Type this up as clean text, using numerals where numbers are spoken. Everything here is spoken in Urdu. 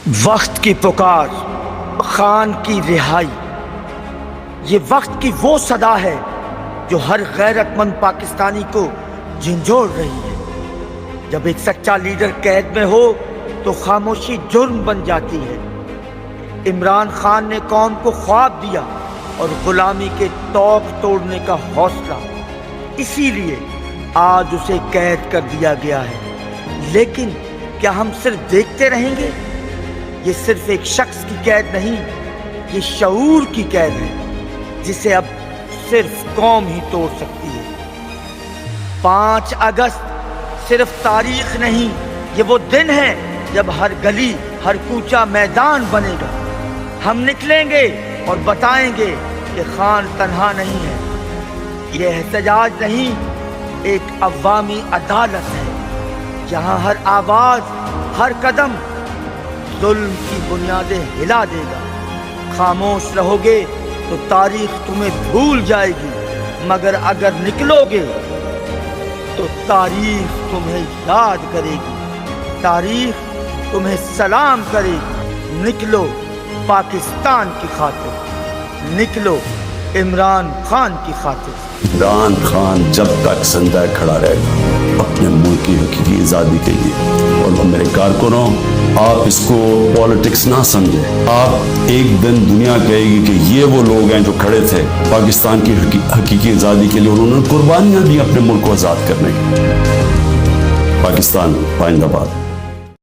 وقت کی پکار، خان کی رہائی، یہ وقت کی وہ صدا ہے جو ہر غیرت مند پاکستانی کو جھنجھوڑ رہی ہے۔ جب ایک سچا لیڈر قید میں ہو تو خاموشی جرم بن جاتی ہے۔ عمران خان نے قوم کو خواب دیا اور غلامی کے توق توڑنے کا حوصلہ، اسی لیے آج اسے قید کر دیا گیا ہے۔ لیکن کیا ہم صرف دیکھتے رہیں گے؟ یہ صرف ایک شخص کی قید نہیں، یہ شعور کی قید ہے جسے اب صرف قوم ہی توڑ سکتی ہے۔ 5 اگست صرف تاریخ نہیں، یہ وہ دن ہے جب ہر گلی، ہر کوچہ میدان بنے گا۔ ہم نکلیں گے اور بتائیں گے کہ خان تنہا نہیں ہے۔ یہ احتجاج نہیں، ایک عوامی عدالت ہے جہاں ہر آواز، ہر قدم ظلم کی بنیادیں ہلا دے گا۔ خاموش رہو گے تو تاریخ تمہیں بھول جائے گی، مگر اگر نکلو گے تو تاریخ تمہیں یاد کرے گی، تاریخ تمہیں سلام کرے گی۔ نکلو پاکستان کی خاطر، نکلو عمران خان کی خاطر۔ عمران خان جب تک زندہ کھڑا رہے گا اپنے ملک کی حقیقی آزادی کے لیے، اور میرے کارکنوں، آپ اس کو پالیٹکس نہ سمجھیں۔ آپ ایک دن دنیا کہے گی کہ یہ وہ لوگ ہیں جو کھڑے تھے پاکستان کی حقیقی آزادی کے لیے، انہوں نے قربانیاں دی اپنے ملک کو آزاد کرنے کی۔ پاکستان زندہ باد۔